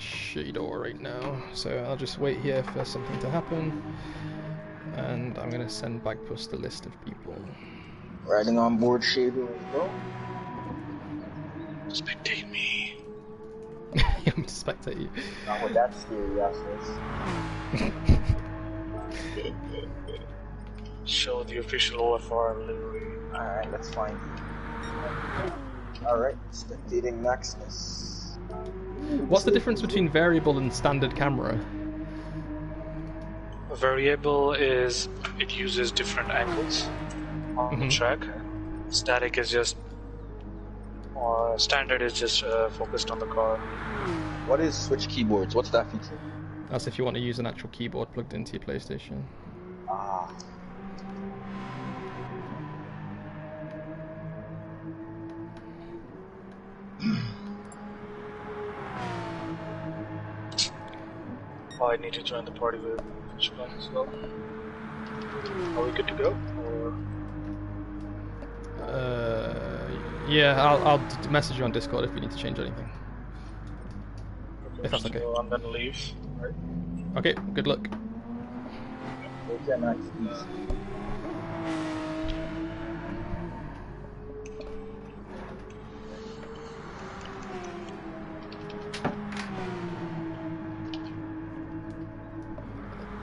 shitty door right now, so I'll just wait here for something to happen, and I'm gonna send Bagpuss the list of people. Riding on board Shadow as well. Spectate me. I'm gonna spectate you. Not with that seriousness. Show the official OFR livery. Alright, that's fine. Alright, spectating Maximus. What's the difference between variable and standard camera? A variable is it uses different angles on the track. Static is just, or standard is just focused on the car. What is switch keyboards? What's that feature? That's if you want to use an actual keyboard plugged into your PlayStation. Ah. Oh, I need to join the party with Shabbat as well. Are we good to go? Or... Yeah, I'll message you on Discord if we need to change anything. Okay, If that's okay. So I'm gonna leave. Right. Okay, good luck. Okay, Maximus.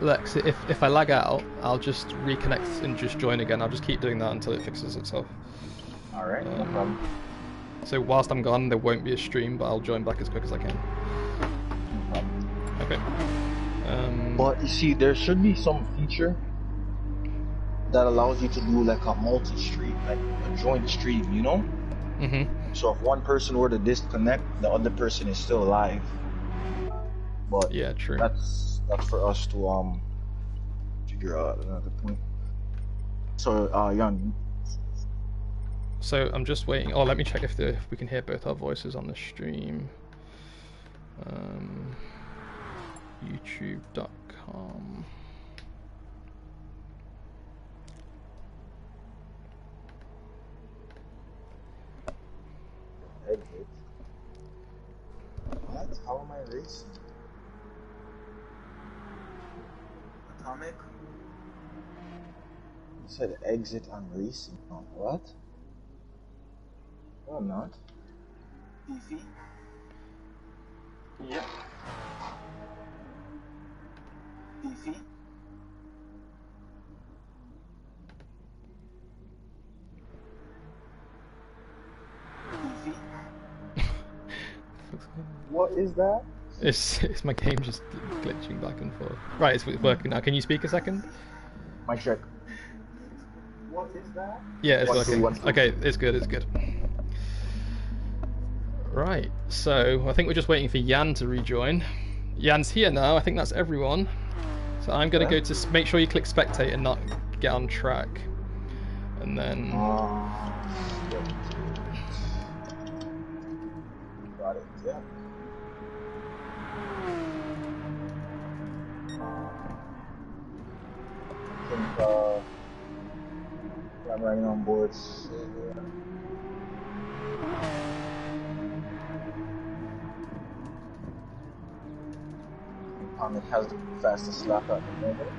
Lex, if I lag out, I'll just reconnect and just join again. I'll just keep doing that until it fixes itself. Alright, no problem. So whilst I'm gone, there won't be a stream, but I'll join back as quick as I can. No problem. Okay. But you see, there should be some feature that allows you to do like a multi-stream, like a joint stream, you know? So if one person were to disconnect, the other person is still alive. But yeah, true. That's for us to figure out another point. So Jan. So I'm just waiting. Oh, let me check if we can hear both our voices on the stream. YouTube.com. Exit. What? How am I racing? Atomic? You said exit on racing. Oh, what? No, I'm not. Easy. Yeah. Easy. Easy. What is that? It's my game just glitching back and forth. Right, it's working now. Can you speak a second? My check. What is that? Yeah, it's working. 1, 2, 1, 2. Okay, it's good, it's good. Right, so I think we're just waiting for Jan to rejoin. Jan's here now, I think that's everyone. So I'm going to go to make sure you click spectate and not get on track. And then... Got it, yeah. I think I'm running on board. It has the fastest lap at the moment.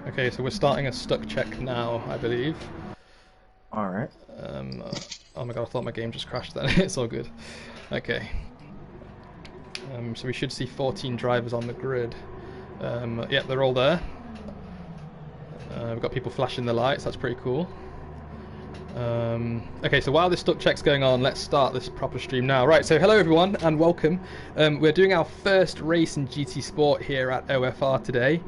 Okay, so we're starting a stuck check now, I believe. All right. Oh my god, I thought my game just crashed then. It's all good. Okay. So we should see 14 drivers on the grid. Yeah, they're all there. We've got people flashing the lights, that's pretty cool. Okay, so while this stuck check's going on, let's start this proper stream now. Right, so hello everyone and welcome. We're doing our first race in GT Sport here at OFR today.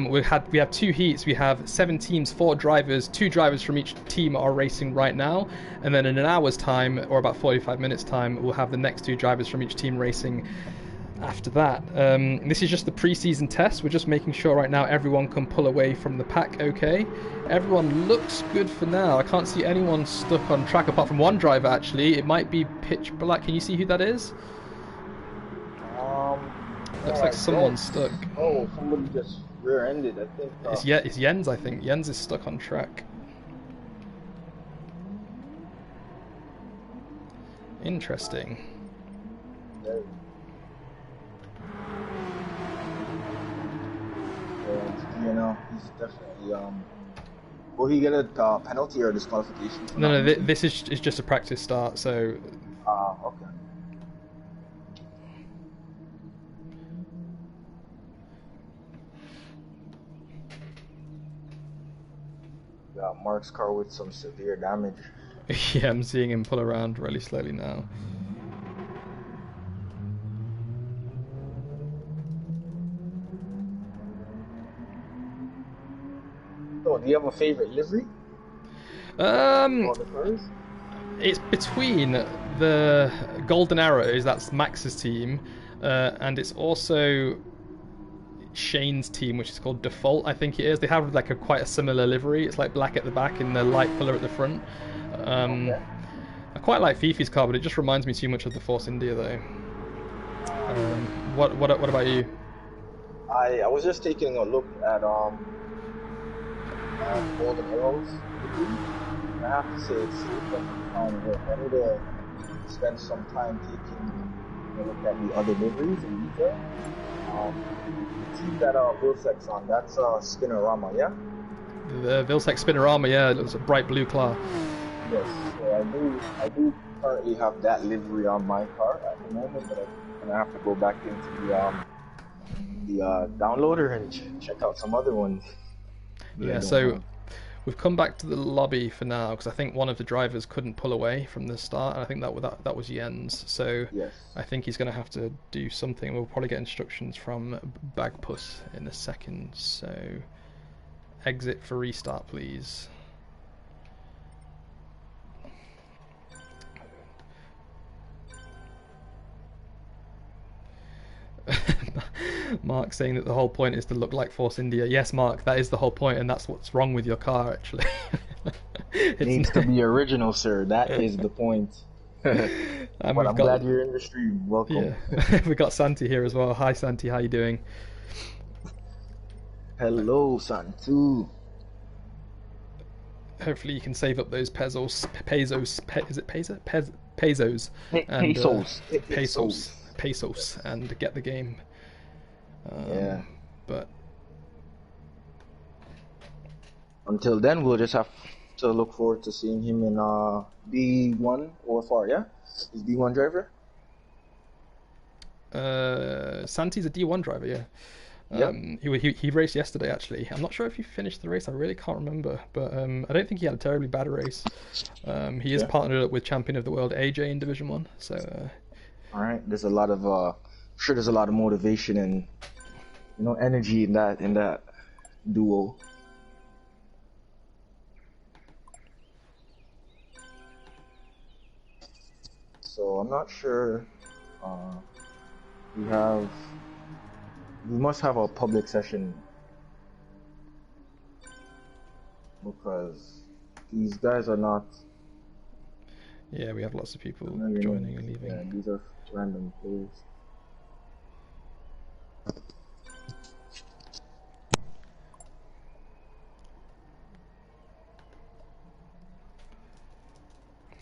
We have 2 heats. We have 7 teams, 4 drivers. 2 drivers from each team are racing right now, and then in an hour's time, or about 45 minutes time, we'll have the next 2 drivers from each team racing after that. This is just the pre-season test. We're just making sure right now everyone can pull away from the pack okay. Everyone looks good for now. I can't see anyone stuck on track apart from one driver actually. It might be pitch black. Can you see who that is? Looks like someone's stuck. Oh, somebody just rear-ended, I think. It's Jens, I think. Jens is stuck on track. Interesting. You know, he's definitely will he get a penalty or disqualification? No, this is just a practice start, so okay. Got Mark's car with some severe damage. Yeah, I'm seeing him pull around really slowly now. So, do you have a favorite livery? It's between the Golden Arrows, that's Max's team, and it's also Shane's team, which is called Default, I think it is. They have like quite a similar livery. It's like black at the back and the light colour at the front. Okay. I quite like Fifi's car, but it just reminds me too much of the Force India though. What about you? I was just taking a look at Golden Arrows. I have to say it's I need to spend some time taking a look at the other liveries in detail. The team that Vilsec's on, that's Spinorama, yeah? The Vilsec Spinorama, yeah, it was a bright blue car. Yes, so I do currently have that livery on my car at the moment, but I'm gonna have to go back into the downloader and check out some other ones. Yeah, so we've come back to the lobby for now because I think one of the drivers couldn't pull away from the start, and I think that was Jens. So yes. I think he's going to have to do something. We'll probably get instructions from Bagpuss in a second. So exit for restart, please. Mark saying that the whole point is to look like Force India. Yes, Mark, that is the whole point, and that's what's wrong with your car, actually. It needs to be original, sir. That is the point. But I'm glad you're in the stream. Welcome. Yeah. We got Santi here as well. Hi, Santi. How you doing? Hello, Santu. Hopefully you can save up those pesos. Is it peso? Pesos. Pesos, and get the game. Yeah. But until then, we'll just have to look forward to seeing him in D1 OFR. Yeah, is D1 driver. Santi's a D1 driver. Yeah. He raced yesterday actually. I'm not sure if he finished the race. I really can't remember, but I don't think he had a terribly bad race. He is partnered up with champion of the world AJ in Division 1. So. All right. There's a lot of sure there's a lot of motivation and energy in that duo. So I'm not sure. We must have a public session because these guys are not. Yeah, we have lots of people joining and leaving. Yeah, these are random players.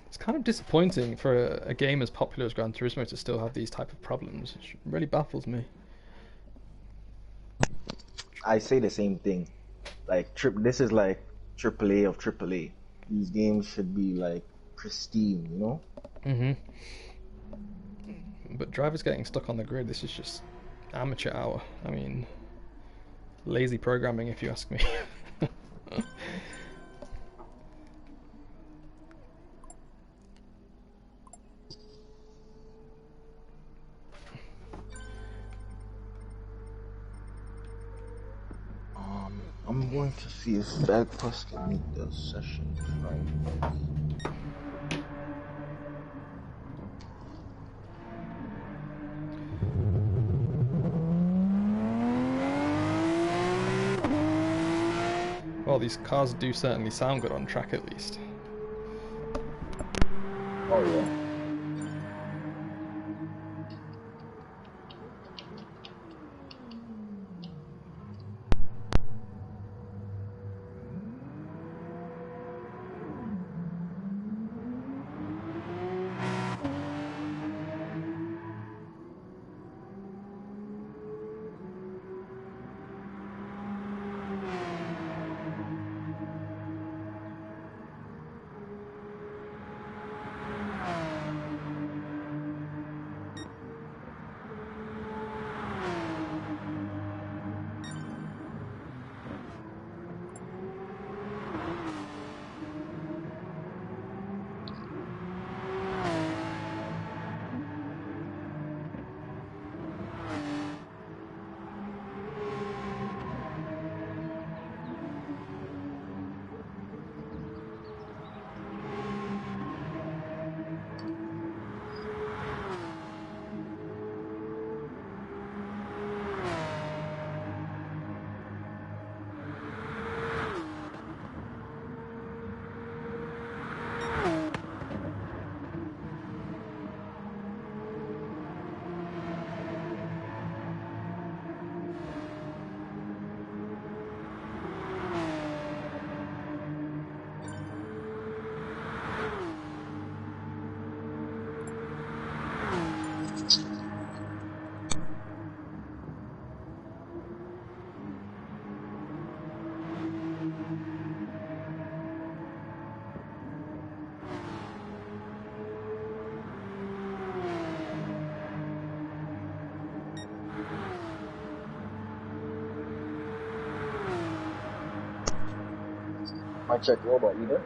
It's kind of disappointing for a game as popular as Gran Turismo to still have these type of problems. It really baffles me. I say the same thing. Like this is like AAA of AAA. these games should be like pristine, you know? But drivers getting stuck on the grid, this is just amateur hour. I mean, lazy programming, if you ask me. I'm going to see if Bagpuss can make the session private. Well, these cars do certainly sound good on track, at least. Oh yeah. Might check robot either.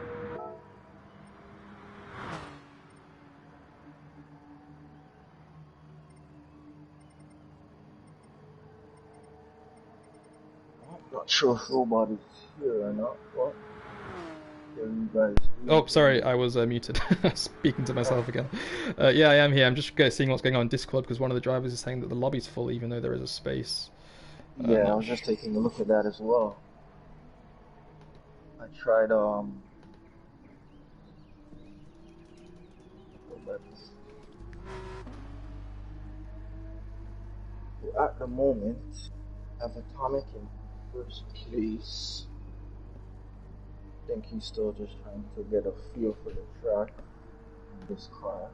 I'm not sure if robot is here or not, but you guys do. Oh, sorry, I was muted. Speaking to myself again. Yeah, I am here. I'm just seeing what's going on in Discord because one of the drivers is saying that the lobby's full even though there is a space. Yeah, I was just taking a look at that as well. I tried at the moment I have Atomic in first place. I think he's still just trying to get a feel for the track of this car.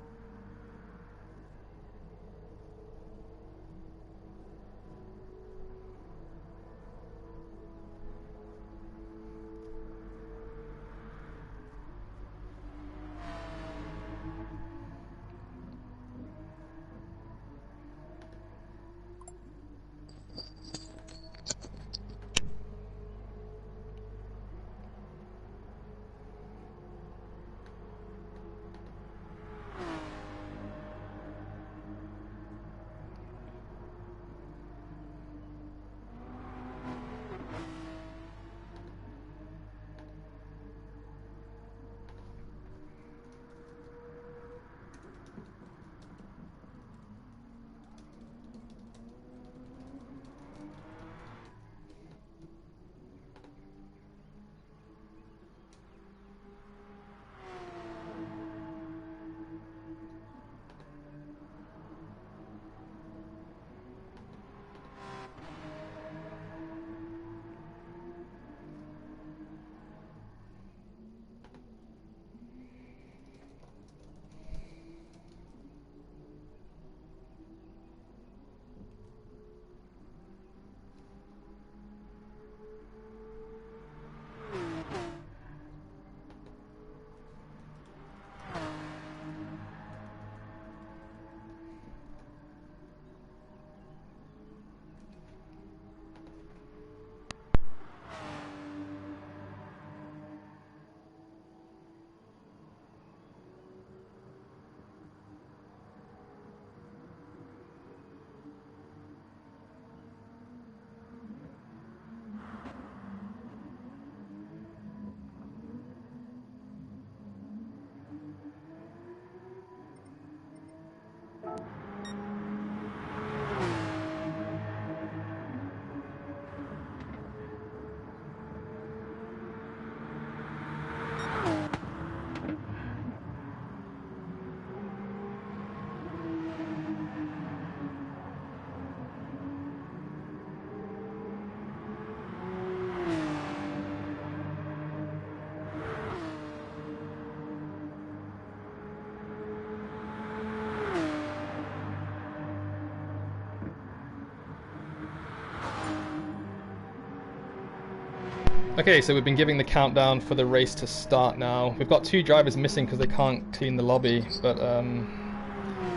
Okay, so we've been giving the countdown for the race to start now. We've got 2 drivers missing because they can't clean the lobby, but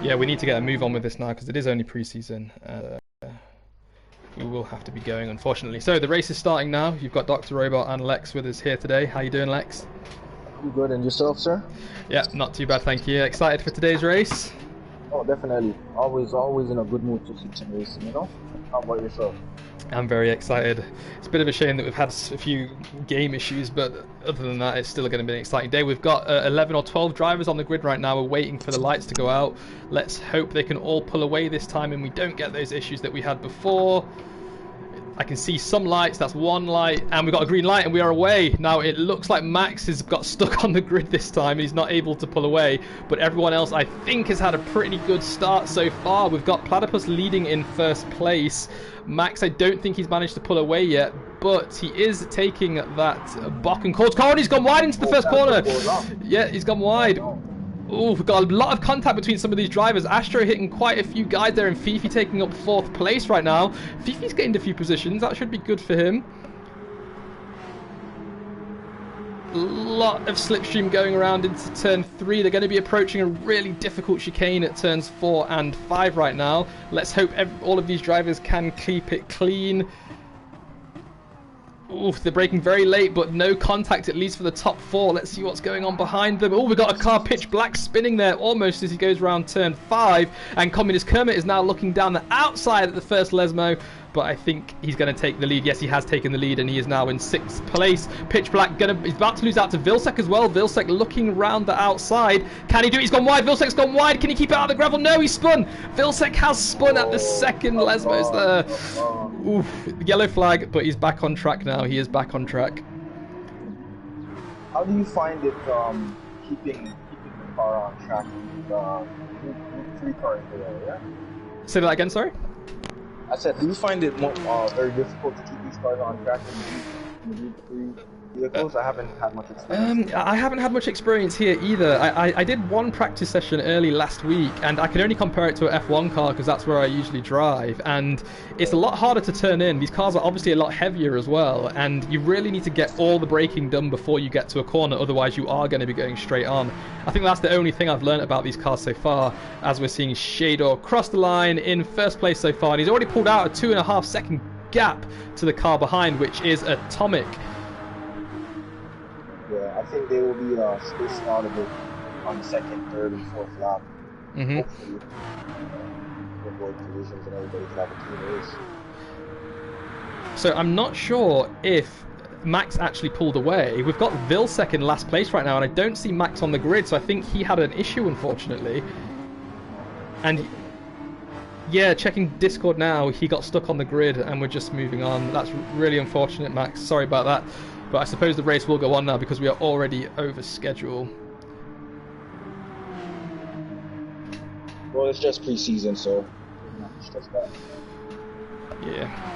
yeah, we need to get a move on with this now because it is only pre-season. We will have to be going, unfortunately. So the race is starting now. You've got Dr. Robot and Lex with us here today. How you doing, Lex? I'm good, and yourself, sir? Yeah, not too bad, thank you. Excited for today's race? Oh, definitely. Always in a good mood to keep some racing, you know? How about yourself? I'm very excited. It's a bit of a shame that we've had a few game issues, but other than that, it's still going to be an exciting day. We've got 11 or 12 drivers on the grid right now. We're waiting for the lights to go out. Let's hope they can all pull away this time and we don't get those issues that we had before. I can see some lights, that's one light, and we've got a green light and we are away. Now it looks like Max has got stuck on the grid this time and he's not able to pull away, but everyone else I think has had a pretty good start so far. We've got Platypus leading in first place. Max, I don't think he's managed to pull away yet, but he is taking that Bach and Courts car, and he's gone wide into the first corner. Yeah, he's gone wide. Oh, we've got a lot of contact between some of these drivers. Astro hitting quite a few guys there, and Fifi taking up 4th place right now. Fifi's gained a few positions. That should be good for him. A lot of slipstream going around into turn 3. They're going to be approaching a really difficult chicane at turns 4 and 5 right now. Let's hope all of these drivers can keep it clean. Oof, they're braking very late, but no contact, at least for the top 4. Let's see what's going on behind them. Oh, we've got a car pitch black spinning there almost as he goes around turn 5. And Communist Kermit is now looking down the outside at the first Lesmo, but I think he's going to take the lead. Yes, he has taken the lead, and he is now in 6th place. Pitch black he's about to lose out to Vilsek as well. Vilsek looking round the outside. Can he do it? He's gone wide. Vilsek's gone wide. Can he keep it out of the gravel? No, he spun. Vilsek has spun at the second Lesmos there. Oof, yellow flag, but he's back on track now. He is back on track. How do you find it keeping the car on track with 3 cars there, yeah? Say that again, sorry? I said, do you find it very difficult to keep these cars on track in the Group 3 vehicles? I haven't had much experience. I haven't had much experience here either. I did one practice session early last week, and I can only compare it to an F1 car because that's where I usually drive, and it's a lot harder to turn in. These cars are obviously a lot heavier as well, and you really need to get all the braking done before you get to a corner, otherwise you are going to be going straight on. I think that's the only thing I've learned about these cars so far, as we're seeing Shador cross the line in first place so far, and he's already pulled out a 2.5 second gap to the car behind, which is Atomic. Yeah, I think they will be spacing out a bit on the 2nd, 3rd, and 4th lap. Hopefully, avoid collisions and everybody can have a clean race. So I'm not sure if Max actually pulled away. We've got Vilsek in last place right now, and I don't see Max on the grid, so I think he had an issue, unfortunately. And yeah, checking Discord now, he got stuck on the grid, and we're just moving on. That's really unfortunate, Max. Sorry about that. But I suppose the race will go on now because we are already over schedule. Well, it's just pre-season, so not stress that. Yeah.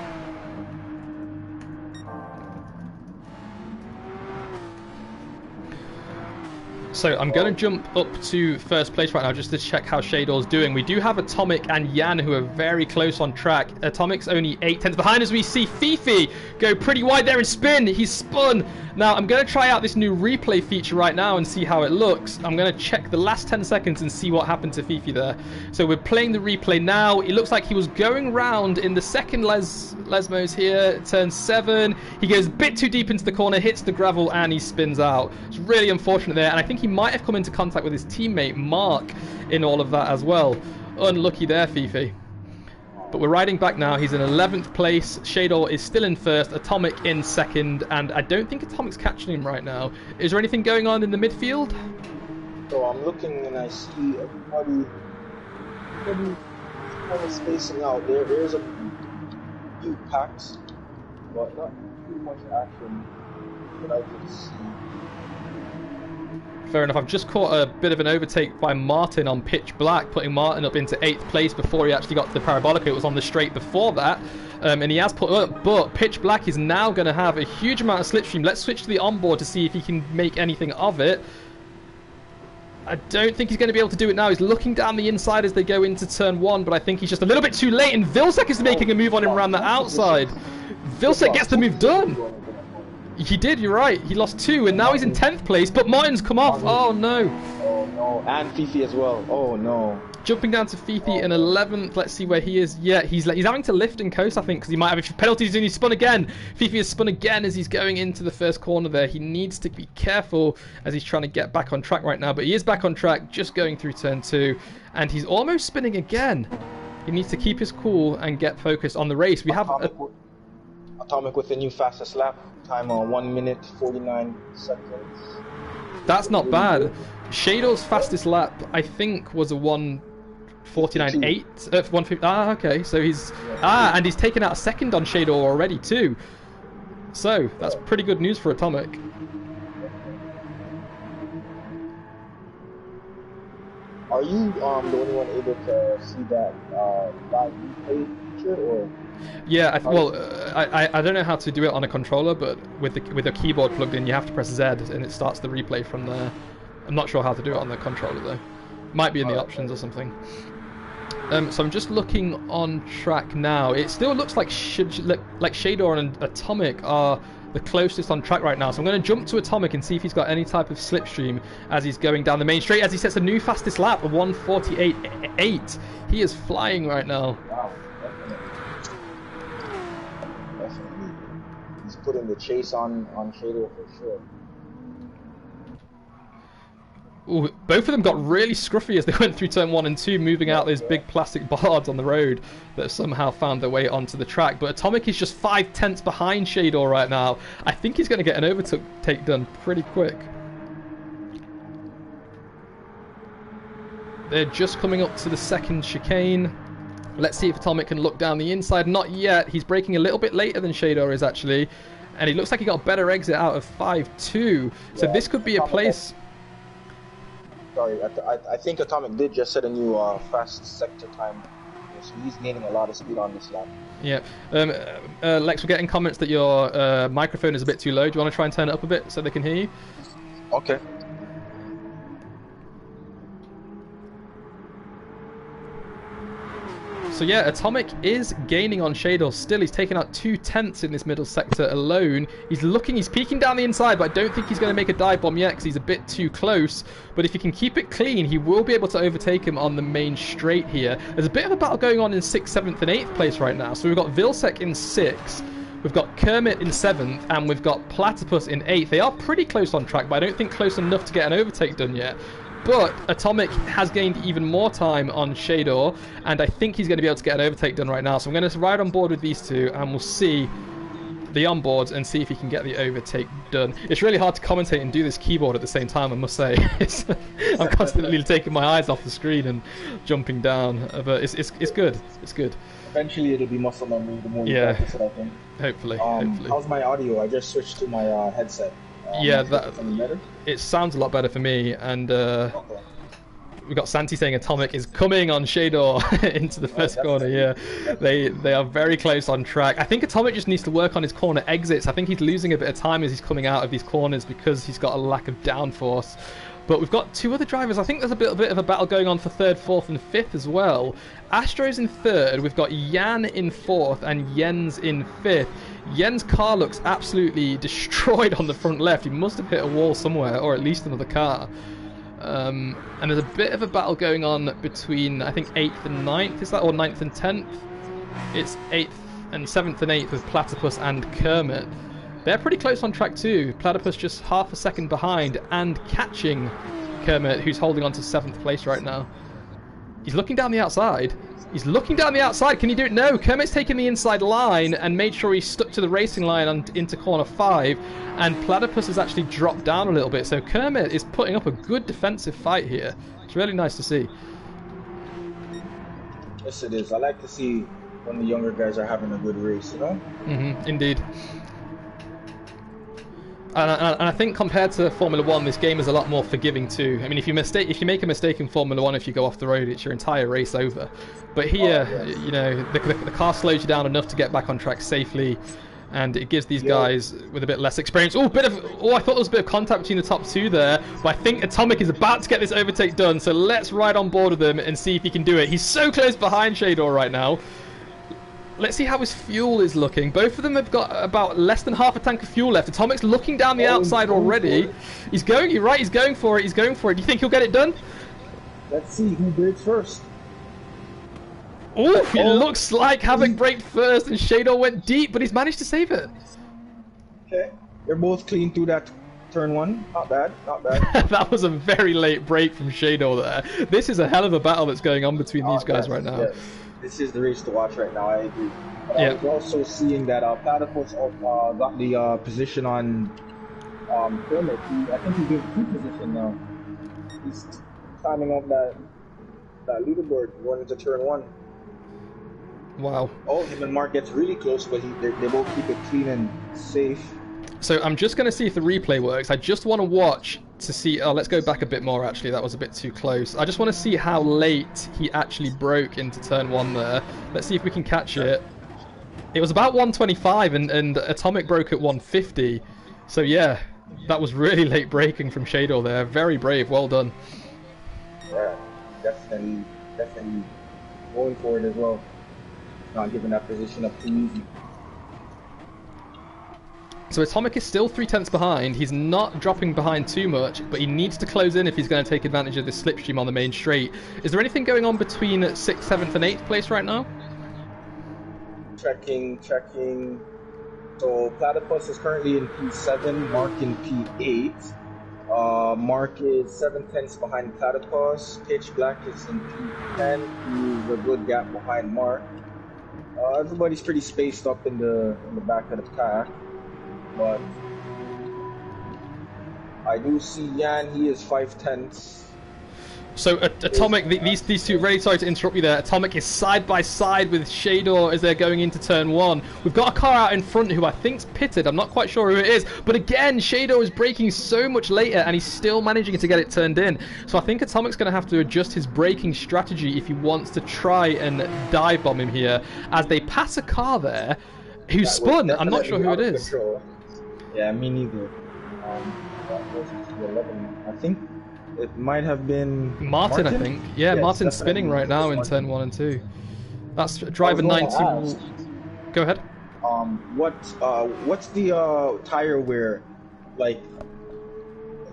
So I'm going to jump up to first place right now just to check how Shador's doing. We do have Atomic and Jan who are very close on track. Atomic's only 8/10 behind as we see Fifi go pretty wide there and spin. He's spun. Now I'm going to try out this new replay feature right now and see how it looks. I'm going to check the last 10 seconds and see what happened to Fifi there. So we're playing the replay now. It looks like he was going round in the second Lesmos here, turn 7. He goes a bit too deep into the corner, hits the gravel, and he spins out. It's really unfortunate there, and I think he might have come into contact with his teammate Mark in all of that as well. Unlucky there, Fifi. But we're riding back now. He's in 11th place. Shador is still in 1st. Atomic in 2nd, and I don't think Atomic's catching him right now. Is there anything going on in the midfield? So I'm looking and I see everybody kind of spacing out. There's a few packs, but not too much action that I can see. Fair enough. I've just caught a bit of an overtake by Martin on pitch black, putting Martin up into 8th place before he actually got to the Parabolica. It was on the straight before that, and he has put up, but pitch black is now going to have a huge amount of slipstream. Let's switch to the onboard to see if he can make anything of it. I don't think he's going to be able to do it now. He's looking down the inside as they go into turn 1, but I think he's just a little bit too late, and Vilsek is making a move on him around the outside. Vilsek gets the move done. He did, you're right. He lost 2, and now he's in 10th place, but Martin's come off. Oh, no. Oh, no. And Fifi as well. Oh, no. Jumping down to Fifi in 11th. Let's see where he is. Yeah, he's having to lift and coast, I think, because he might have a few penalties, and he's spun again. Fifi has spun again as he's going into the first corner there. He needs to be careful as he's trying to get back on track right now, but he is back on track, just going through turn 2, and he's almost spinning again. He needs to keep his cool and get focused on the race. We have Atomic with the new fastest lap time on 1 minute 49 seconds. That's not bad. Shadow's fastest lap, I think, was a 1:49.8. 150. Ah, okay. So he's and he's taken out a second on Shadow already too. So that's pretty good news for Atomic. Are you the only one able to see that live replay feature, or? Yeah, I don't know how to do it on a controller, but with a keyboard plugged in, you have to press Z and it starts the replay from there. I'm not sure how to do it on the controller though. Might be in the options or something. So I'm just looking on track now. It still looks like Shador and Atomic are the closest on track right now. So I'm going to jump to Atomic and see if he's got any type of slipstream as he's going down the main straight, as he sets a new fastest lap of 1:48.8. He is flying right now. Wow, definitely. He's putting the chase on Shador for sure. Ooh, both of them got really scruffy as they went through turn 1 and 2, moving out those big plastic boards on the road that have somehow found their way onto the track. But Atomic is just 5/10 behind Shador right now. I think he's going to get an overtake done pretty quick. They're just coming up to the second chicane. Let's see if Atomic can look down the inside. Not yet. He's braking a little bit later than Shador is actually. And he looks like he got a better exit out of 5.2. So this could be a place... Sorry, I think Atomic did just set a new fast sector time, so he's gaining a lot of speed on this lap. Yeah. Lex, we're getting comments that your microphone is a bit too low. Do you want to try and turn it up a bit so they can hear you? Okay. So yeah, Atomic is gaining on Shador still. He's taken out 2/10 in this middle sector alone. He's peeking down the inside, but I don't think he's going to make a dive bomb yet because he's a bit too close. But if he can keep it clean, he will be able to overtake him on the main straight here. There's a bit of a battle going on in 6th, 7th and 8th place right now. So we've got Vilsec in 6th, we've got Kermit in 7th, and we've got Platypus in 8th. They are pretty close on track, but I don't think close enough to get an overtake done yet. But Atomic has gained even more time on Shador, and I think he's going to be able to get an overtake done right now. So I'm going to ride on board with these two, and we'll see the onboards and see if he can get the overtake done. It's really hard to commentate and do this keyboard at the same time, I must say. I'm constantly taking my eyes off the screen and jumping down, but it's good. It's good. Eventually it'll be muscle memory the more you practice it, I think. Hopefully. How's my audio? I just switched to my headset. Yeah, it sounds a lot better for me, and we got Santi saying Atomic is coming on Shador into the first corner. Yeah, they are very close on track. I think Atomic just needs to work on his corner exits. I think he's losing a bit of time as he's coming out of these corners because he's got a lack of downforce. But we've got two other drivers. I think there's a bit of a battle going on for 3rd, 4th and 5th as well. Astro's in 3rd, we've got Jan in 4th and Jens in 5th. Jens' car looks absolutely destroyed on the front left. He must have hit a wall somewhere, or at least another car. And there's a bit of a battle going on between, I think, 8th and 9th, is that? Or 9th and 10th? It's 8th and 7th and 8th with Platypus and Kermit. They're pretty close on track too. Platypus just half a second behind and catching Kermit, who's holding on to 7th place right now. He's looking down the outside. He's looking down the outside. Can he do it? No. Kermit's taken the inside line and made sure he stuck to the racing line into corner 5. And Platypus has actually dropped down a little bit. So Kermit is putting up a good defensive fight here. It's really nice to see. Yes, it is. I like to see when the younger guys are having a good race, you know? Indeed. And I think compared to Formula 1, this game is a lot more forgiving too. I mean, if you make a mistake in Formula 1, if you go off the road, it's your entire race over. But here, you know, the car slows you down enough to get back on track safely, and it gives these guys with a bit less experience. I thought there was a bit of contact between the top two there, but I think Atomic is about to get this overtake done. So let's ride on board with him and see if he can do it. He's so close behind Shador right now. Let's see how his fuel is looking. Both of them have got about less than half a tank of fuel left. Atomic's looking down the outside already. He's going, you're right, he's going for it, he's going for it. Do you think he'll get it done? Let's see who breaks first. Ooh, it looks like Havoc braked first and Shador went deep, but he's managed to save it. Okay, they're both clean through that turn one. Not bad, not bad. That was a very late break from Shador there. This is a hell of a battle that's going on between these guys right now. Yes. This is the race to watch right now, I agree. But I was also seeing that Platypus got the position on Kermit. I think he's in key position now. He's climbing up that leaderboard going into turn one. Wow. Oh, him and Mark gets really close, but they both keep it clean and safe. So I'm just going to see if the replay works. I just want to watch to see... Oh, let's go back a bit more, actually. That was a bit too close. I just want to see how late he actually broke into turn one there. Let's see if we can catch it. It was about 125, and Atomic broke at 150. So, yeah, that was really late braking from Shador there. Very brave. Well done. Yeah, definitely going for it as well. Not giving that position up too easy. So Atomic is still 3/10 behind. He's not dropping behind too much, but he needs to close in if he's going to take advantage of this slipstream on the main straight. Is there anything going on between 6th, 7th, and 8th place right now? Checking. So Platypus is currently in P7, Mark in P8. Mark is 7/10 behind Platypus. Pitch Black is in P10, who's a good gap behind Mark. Everybody's pretty spaced up in the back of the pack. But I do see Yan, he is 5/10. So Atomic, these two, very sorry to interrupt you there. Atomic is side by side with Shador as they're going into turn one. We've got a car out in front who I think's pitted. I'm not quite sure who it is. But again, Shador is braking so much later and he's still managing to get it turned in. So I think Atomic's going to have to adjust his braking strategy if he wants to try and dive bomb him here. As they pass a car there who's spun. I'm not sure who it is. Control. Yeah, me neither. That was 11. I think it might have been Martin. I think. Yeah, yes, Martin's spinning right now in turn 1 and 2. That's driver 90. Go ahead. What's the tire wear like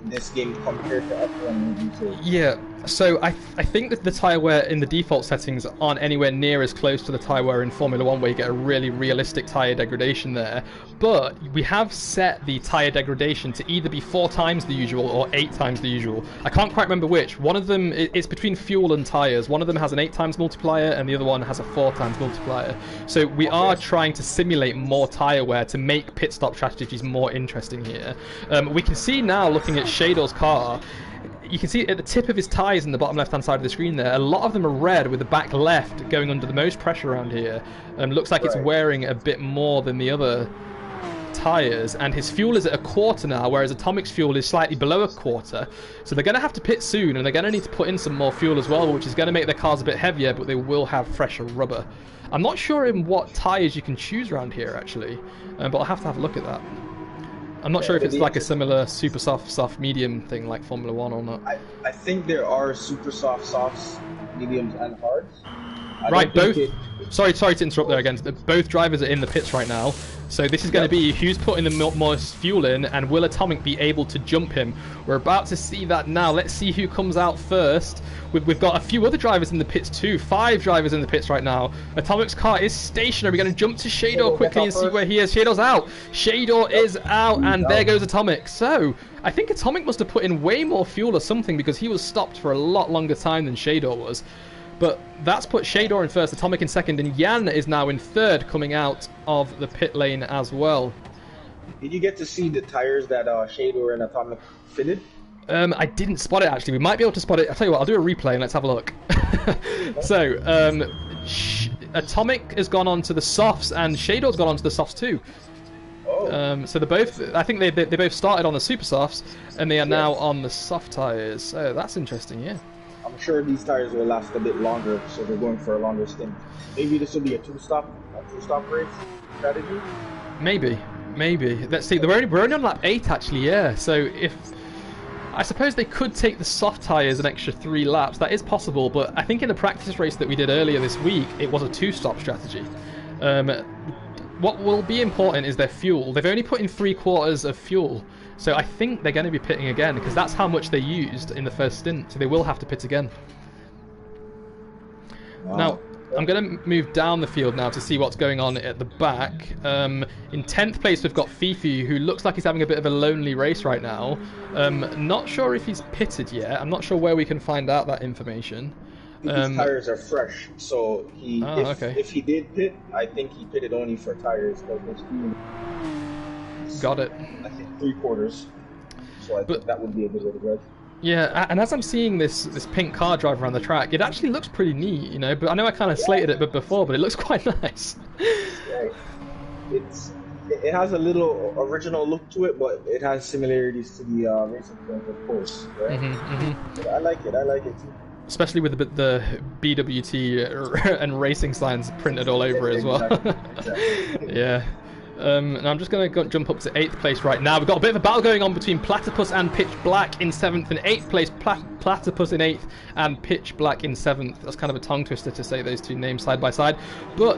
in this game compared to F1? Yeah, so I think that the tyre wear in the default settings aren't anywhere near as close to the tyre wear in Formula 1 where you get a really realistic tyre degradation there. But we have set the tyre degradation to either be 4 times the usual or 8 times the usual. I can't quite remember which. One of them, it's between fuel and tyres. One of them has an 8 times multiplier and the other one has a 4 times multiplier. So we are trying to simulate more tyre wear to make pit stop strategies more interesting here. We can see now, looking at Shador's car, you can see at the tip of his tyres in the bottom left-hand side of the screen there, a lot of them are red with the back left going under the most pressure around here. Looks like it's wearing a bit more than the other tyres, and his fuel is at 1/4 now, whereas Atomic's fuel is slightly below 1/4. So they're going to have to pit soon, and they're going to need to put in some more fuel as well, which is going to make their cars a bit heavier, but they will have fresher rubber. I'm not sure in what tyres you can choose around here, actually, but I'll have to have a look at that. I'm not sure if it's like a similar super soft, soft, medium thing like Formula 1 or not. I think there are super soft, softs, mediums, and hards. Right, both. Sorry to interrupt there again. Both drivers are in the pits right now. So this is going to be who's putting the most fuel in, and will Atomic be able to jump him? We're about to see that now. Let's see who comes out first. We've got a few other drivers in the pits too. 5 drivers in the pits right now. Atomic's car is stationary. We're going to jump to Shador quickly and see where he is. Shador's out. Shador is out, and there goes Atomic. So I think Atomic must have put in way more fuel or something, because he was stopped for a lot longer time than Shador was. But that's put Shador in first, Atomic in second, and Yan is now in third, coming out of the pit lane as well. Did you get to see the tires that Shador and Atomic fitted? I didn't spot it, actually. We might be able to spot it. I'll tell you what, I'll do a replay and let's have a look. So, Atomic has gone on to the softs, and Shador's gone on to the softs too. So they're both, I think they both started on the super softs, and they are now on the soft tires. So that's interesting, yeah. I'm sure these tires will last a bit longer, so they're going for a longer stint. Maybe this will be a two-stop race strategy? Maybe. Let's see, we're only on lap 8 actually, yeah. So I suppose they could take the soft tyres an extra 3 laps. That is possible, but I think in the practice race that we did earlier this week, it was a 2-stop strategy. What will be important is their fuel. They've only put in 3/4 of fuel, so I think they're going to be pitting again because that's how much they used in the first stint. So they will have to pit again. Wow. Now, I'm going to move down the field now to see what's going on at the back. In 10th place, we've got Fifi, who looks like he's having a bit of a lonely race right now. Not sure if he's pitted yet. I'm not sure where we can find out that information. His tires are fresh, so if he did pit, I think he pitted only for tires. Got it. I think 3/4. So I think that would be a good way to go. Yeah, and as I'm seeing this pink car drive around the track, it actually looks pretty neat, you know. But I know I kind of slated it before, but it looks quite nice. Yeah. It has a little original look to it, but it has similarities to the racing film, of course. Right? I like it. I like it too. Especially with the BWT and racing signs printed all over it as well. Exactly. Yeah. And I'm just going to jump up to 8th place right now. We've got a bit of a battle going on between Platypus and Pitch Black in 7th and 8th place. Platypus in 8th and Pitch Black in 7th. That's kind of a tongue twister to say those two names side by side. But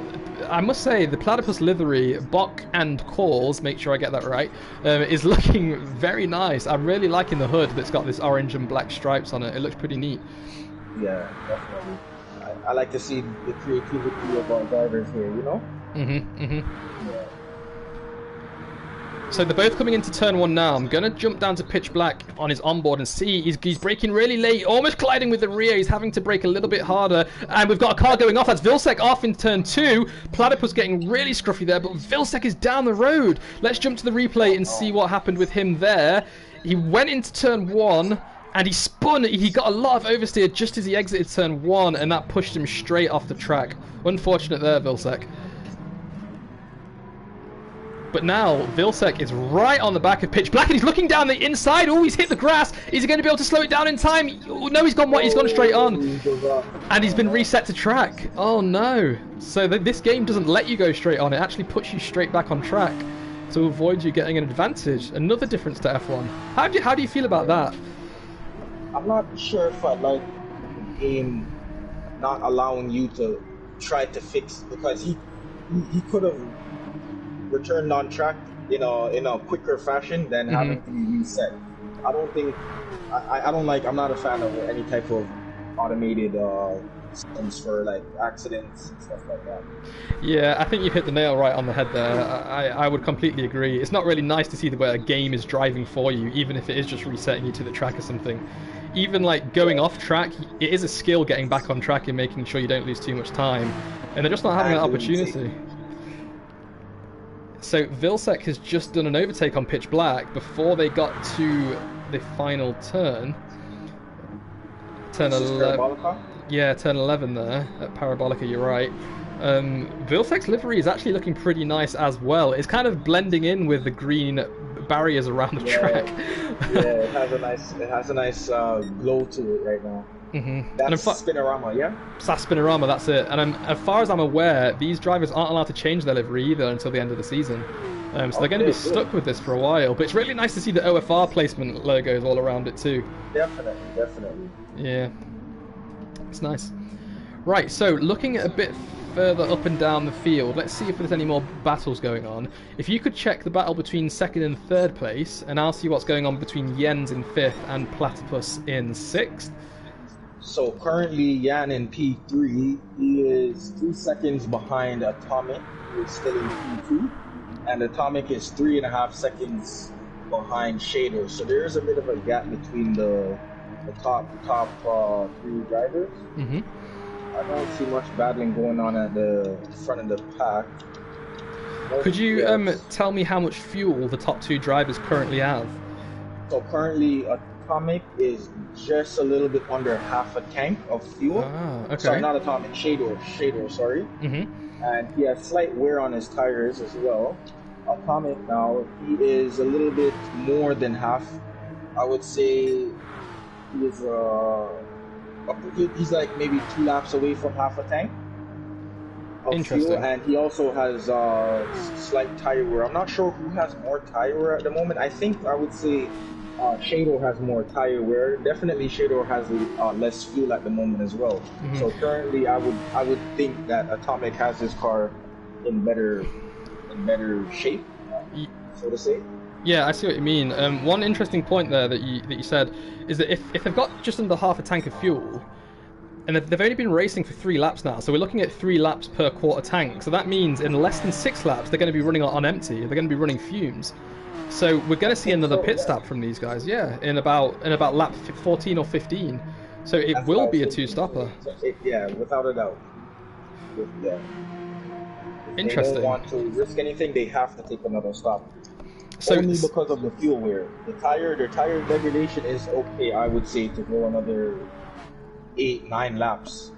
I must say, the Platypus livery, Bock and Calls, make sure I get that right, is looking very nice. I'm really liking the hood that's got this orange and black stripes on it. It looks pretty neat. Yeah, definitely. I like to see the creativity of our drivers here, you know? Yeah. So they're both coming into turn 1 now. I'm going to jump down to Pitch Black on his onboard and see he's braking really late, almost colliding with the rear. He's having to brake a little bit harder. And we've got a car going off. That's Vilsec off in turn 2. Platypus getting really scruffy there, but Vilsec is down the road. Let's jump to the replay and see what happened with him there. He went into turn 1. And he spun, he got a lot of oversteer just as he exited turn 1, and that pushed him straight off the track. Unfortunate there, Vilsec. But now, Vilsec is right on the back of Pitch Black, and he's looking down the inside. Oh, he's hit the grass. Is he going to be able to slow it down in time? Oh, no, he's gone straight on. And he's been reset to track. Oh, no. So this game doesn't let you go straight on. It actually puts you straight back on track to avoid you getting an advantage. Another difference to F1. How do you feel about that? I'm not sure if I like the game not allowing you to try to fix, because he could have returned on track in a quicker fashion than having to be reset. I don't think I'm not a fan of any type of automated systems for like accidents and stuff like that. Yeah, I think you've hit the nail right on the head there. I would completely agree. It's not really nice to see the way a game is driving for you, even if it is just resetting you to the track or something. Even like going off track, it is a skill getting back on track and making sure you don't lose too much time. And they're just not having that opportunity. So Vilsec has just done an overtake on Pitch Black before they got to the final turn. Turn 11. Yeah, turn 11 there at Parabolica, you're right. Vilsec's livery is actually looking pretty nice as well. It's kind of blending in with the green barriers around the track. Yeah, it has a nice glow to it right now. That's Spinorama, yeah? That's Spinorama, that's it. And as far as I'm aware, these drivers aren't allowed to change their livery either until the end of the season. So they're going to be stuck with this for a while. But it's really nice to see the OFR placement logos all around it too. Definitely. Yeah. It's nice. Right, so looking at a bit further up and down the field, let's see if there's any more battles going on. If you could check the battle between 2nd and 3rd place, and I'll see what's going on between Jens in 5th and Platypus in 6th. So currently Jan in P3, he is 2 seconds behind Atomic, who is still in P2, and Atomic is 3.5 seconds behind Shader. So there is a bit of a gap between the top 3 drivers. I don't see much battling going on at the front of the pack. Could you tell me how much fuel the top 2 drivers currently have? So currently Atomic is just a little bit under half a tank of fuel. Okay. Sorry, not Atomic, Shader, sorry. And he has slight wear on his tires as well. Atomic now, he is a little bit more than half. I would say he is he's like maybe 2 laps away from half a tank of fuel, and he also has slight tire wear. I'm not sure who has more tire wear at the moment. I think I would say Shadow has more tire wear. Definitely Shadow has less fuel at the moment as well. So currently I would think that Atomic has his car in better shape, so to say. Yeah, I see what you mean. One interesting point there that you said is that if they've got just under half a tank of fuel, and they've only been racing for 3 laps now, so we're looking at 3 laps per quarter tank. So that means in less than 6 laps, they're going to be running on empty. They're going to be running fumes. So we're going to see another pit stop from these guys, yeah, in about lap 14 or 15. So it will be a 2-stopper. Yeah, without a doubt. Yeah. Interesting. They don't want to risk anything. They have to take another stop. So only because of the fuel wear. Their tire degradation is okay, I would say, to go another 8-9 laps,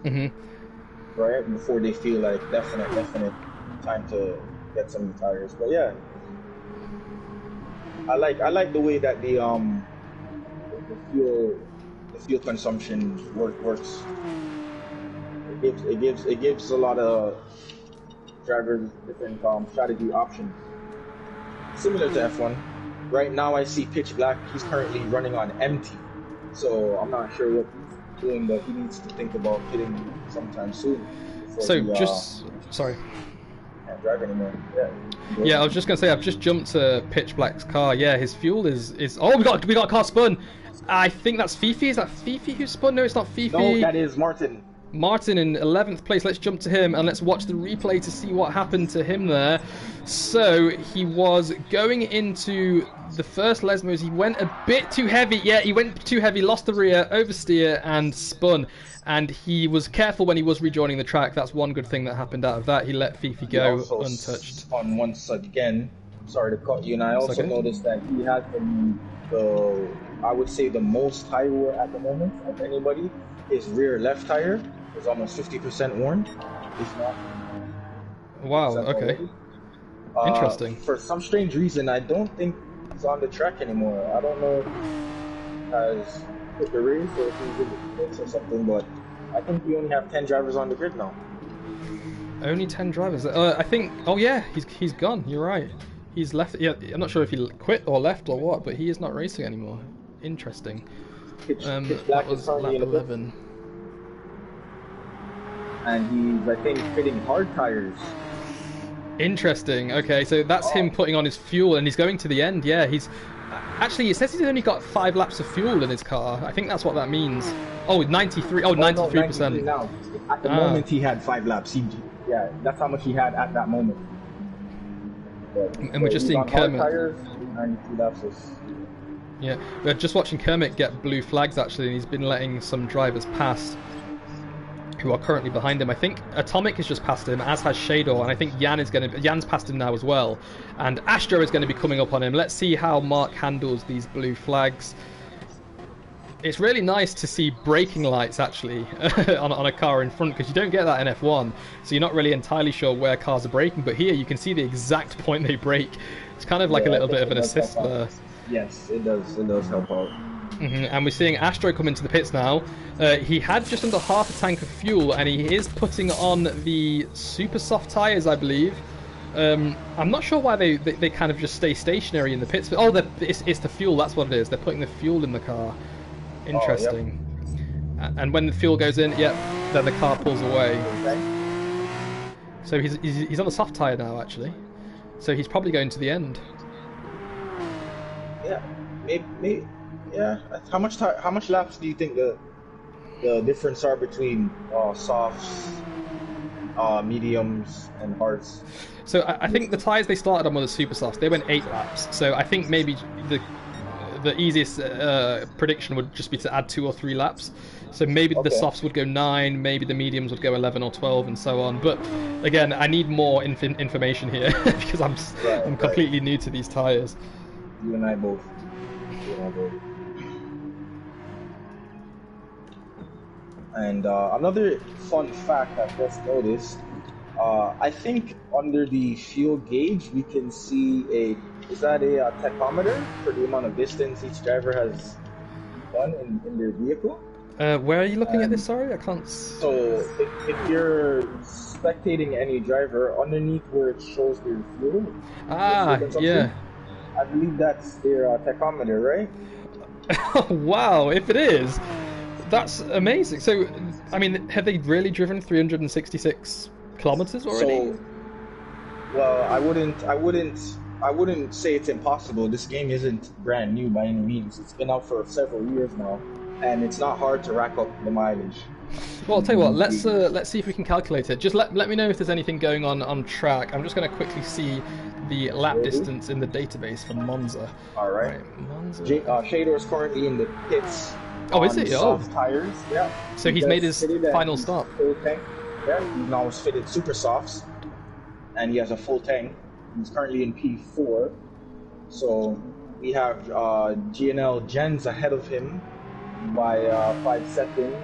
right, before they feel like definite time to get some new tires. But yeah, I like the way that the fuel consumption works. It gives a lot of drivers different strategy options, similar to F1. Right now, I see Pitch Black. He's currently running on empty, so I'm not sure what he's doing, but he needs to think about hitting sometime soon. So sorry. Can't drive anymore. Yeah, I was just gonna say I've just jumped to Pitch Black's car. Yeah, his fuel is. Oh, we got a car spun. I think that's Fifi. Is that Fifi who spun? No, it's not Fifi. No, that is Martin. Martin in 11th place. Let's jump to him and let's watch the replay to see what happened to him there. So he was going into the first Lesmos. He went a bit too heavy. Yeah, he went too heavy, lost the rear, oversteer and spun. And he was careful when he was rejoining the track. That's one good thing that happened out of that. He let Fifi go untouched. Spun once again. Sorry to cut you. And I also noticed that he has I would say the most tire wear at the moment of anybody. His rear left tire is almost 50% worn. It's not. Wow, okay. Interesting. For some strange reason, I don't think he's on the track anymore. I don't know if he has quit the race or if he's in the pits or something, but I think we only have 10 drivers on the grid now. Only 10 drivers? I think, oh yeah, he's gone, you're right. He's left, yeah, I'm not sure if he quit or left or what, but he is not racing anymore. Interesting. That was lap 11. And he's, I think, fitting hard tires. Interesting. Okay, so that's him putting on his fuel, and he's going to the end. Yeah, he's actually. It says he's only got 5 laps of fuel in his car. I think that's what that means. Oh, 93. Oh, 93%. Now, at the moment, he had 5 laps. Yeah, that's how much he had at that moment. And we're just seeing Kermit. Tires, 92 laps is... Yeah, we're just watching Kermit get blue flags actually, and he's been letting some drivers past who are currently behind him. I think Atomic has just passed him, as has Shador, and I think Jan's passed him now as well. And Astro is going to be coming up on him. Let's see how Mark handles these blue flags. It's really nice to see braking lights actually on a car in front, because you don't get that in F1, so you're not really entirely sure where cars are braking, but here you can see the exact point they brake. It's kind of like a little bit of an assist there. Yes, it does help out. And we're seeing Astro come into the pits now. He had just under half a tank of fuel, and he is putting on the super soft tyres, I believe. I'm not sure why they kind of just stay stationary in the pits. Oh, it's the fuel, that's what it is. They're putting the fuel in the car. Interesting. Oh, yep. And when the fuel goes in, then the car pulls away. Okay. So he's on the soft tyre now, actually. So he's probably going to the end. Yeah, maybe. Yeah. How much laps do you think the difference are between softs, mediums, and hards? So I think the tyres they started on were the super softs. They went 8 laps. So I think maybe the easiest prediction would just be to add 2 or 3 laps. So maybe the softs would go 9, maybe the mediums would go 11 or 12, and so on. But again, I need more information here because I'm completely new to these tyres. You and I both. And another fun fact I've just noticed, I think under the fuel gauge we can see is that a tachometer for the amount of distance each driver has done in their vehicle? Where are you looking at this? Sorry, I can't. So if you're spectating any driver, underneath where it shows their fuel. Yeah. I believe that's their tachometer, right? Wow, if it is, that's amazing. So, I mean, have they really driven 366 kilometers already? Well, I wouldn't say it's impossible. This game isn't brand new by any means. It's been out for several years now, and it's not hard to rack up the mileage. Well, I'll tell you what. Let's see if we can calculate it. Just let me know if there's anything going on track. I'm just going to quickly see the lap distance in the database for Monza. All right. Monza. Shador is currently in the pits. Oh, is he? Soft tires. Yeah. So he's made his final stop. Full tank. Yeah. He now is fitted super softs, and he has a full tank. He's currently in P4. So we have GNL Jens ahead of him by 5 seconds.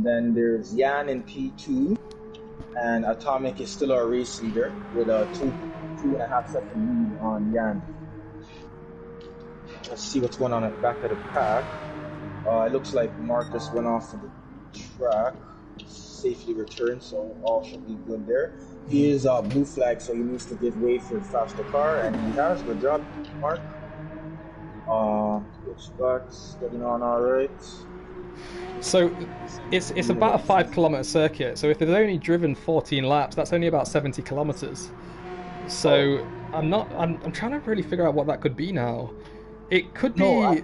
Then there's Jan in P2, and Atomic is still our race leader with a 2.5 second lead on Jan. Let's see what's going on at the back of the pack. It looks like Marcus went off of the track, safely returned, so all should be good there. He is blue flag, so he needs to give way for the faster car, and he has. Good job, Mark. Switchbacks getting on all right. So it's about a 5-kilometer circuit. So if they've only driven 14 laps, that's only about 70 kilometers. So I'm trying to really figure out what that could be now. It could be. No,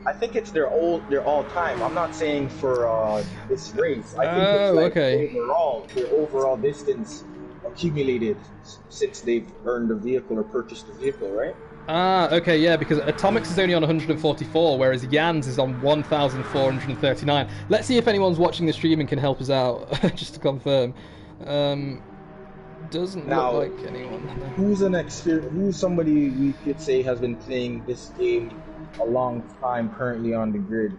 I think it's their all time. I'm not saying for this race. I think it's like their overall distance accumulated since they've earned the vehicle or purchased the vehicle, right? Okay, yeah, because Atomic's is only on 144, whereas Jan's is on 1,439. Let's see if anyone's watching the stream and can help us out, just to confirm. Doesn't look like anyone. Who's somebody we could say has been playing this game a long time, currently on the grid?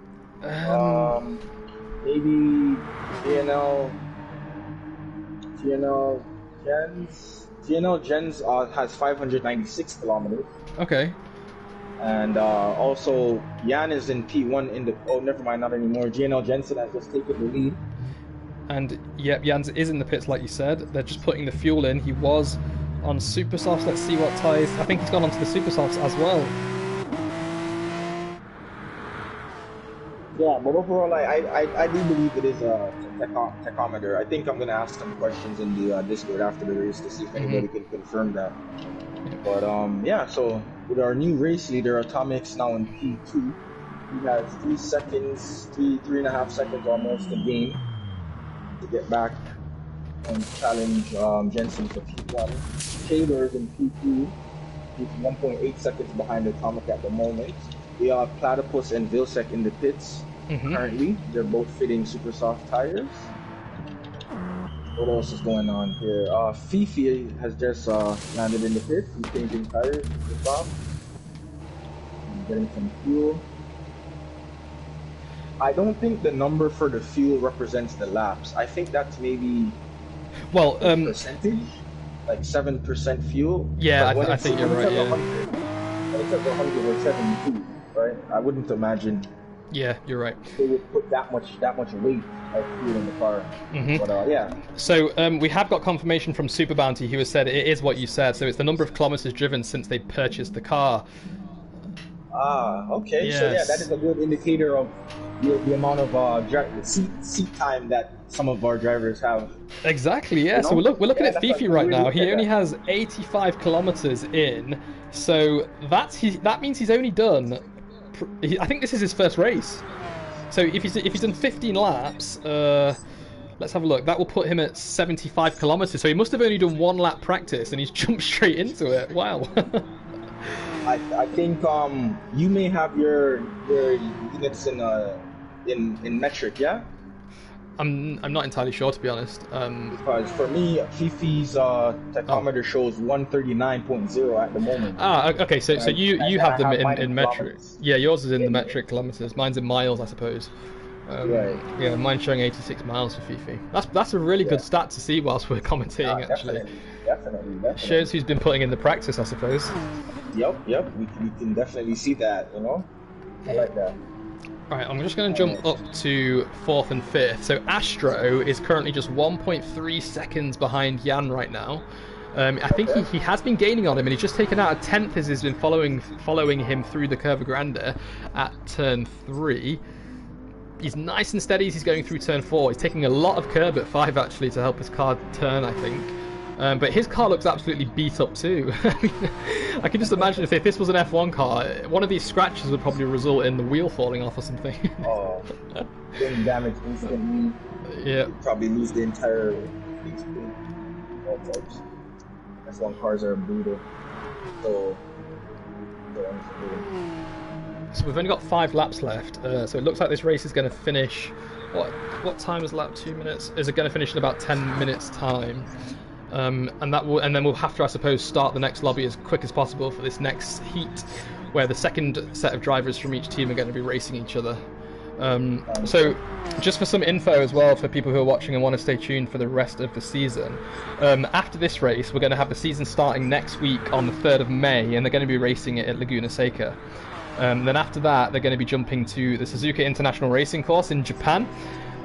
Maybe GNL Jens has 596 kilometers. Okay. And also Jan is in P1 in the. Oh, never mind, not anymore. GNL Jensen has just taken the lead. And yep, Jans is in the pits, like you said. They're just putting the fuel in. He was on super softs. Let's see what ties. I think he's gone onto the super softs as well. Yeah, but overall, I do believe it is a tachometer. I think I'm going to ask some questions in the Discord after the race to see if anybody can confirm that. But yeah, so with our new race leader, Atomic's now in P2. He has 3 seconds, 3.5 seconds almost to gain to get back and challenge Jensen for P1. Taylor's in P2. He's 1.8 seconds behind Atomic at the moment. We have Platypus and Vilsec in the pits currently. They're both fitting super soft tires. What else is going on here? Fifi has just landed in the pits. He's changing tires super soft. Getting some fuel. I don't think the number for the fuel represents the laps. I think that's maybe percentage, like 7% fuel. Yeah, I think you're right. Yeah. When it says 100 or 72, right? I wouldn't imagine. Yeah, you're right. They would put that much weight of fuel in the car. But yeah. So we have got confirmation from Super Bounty, who has said it is what you said. So it's the number of kilometers driven since they purchased the car. Okay. Yes. So yeah, that is a good indicator of the amount of seat time that some of our drivers have. Exactly, yeah. So we're looking at Fifi right now. He only has 85 kilometers in, so that means he's only done. I think this is his first race. So if he's done 15 laps, let's have a look. That will put him at 75 kilometers. So he must have only done 1 lap practice, and he's jumped straight into it. Wow. I think you may have your units in metric, yeah? I'm not entirely sure, to be honest. Because for me, Fifi's tachometer shows 139.0 at the moment. Okay. So you have them in metric. Yeah, yours is in the metric kilometers. Mine's in miles, I suppose. Right. Yeah, mine's showing 86 miles for Fifi. That's a really good stat to see whilst we're commentating. Actually, definitely. Shows who's been putting in the practice, I suppose. Yep. We can definitely see that. I like that. Alright, I'm just going to jump up to 4th and 5th. So Astro is currently just 1.3 seconds behind Jan right now. I think he has been gaining on him, and he's just taken out a 10th as he's been following him through the Curva Grande at turn 3. He's nice and steady as he's going through turn 4. He's taking a lot of curb at 5 actually to help his car turn, I think. But his car looks absolutely beat up too. I mean, I can just imagine if this was an F1 car, one of these scratches would probably result in the wheel falling off or something. Oh, getting damaged instantly. Yeah. You'd probably lose the entire faceplate. All types. F1 cars are brutal. So we've only got 5 laps left. So it looks like this race is going to finish. What time is lap 2 minutes? Is it going to finish in about 10 minutes time? And then we'll have to, I suppose, start the next lobby as quick as possible for this next heat, where the second set of drivers from each team are going to be racing each other. So just for some info as well for people who are watching and want to stay tuned for the rest of the season, after this race we're going to have the season starting next week on the 3rd of May, and they're going to be racing it at Laguna Seca. Then after that they're going to be jumping to the Suzuka International Racing Course in Japan,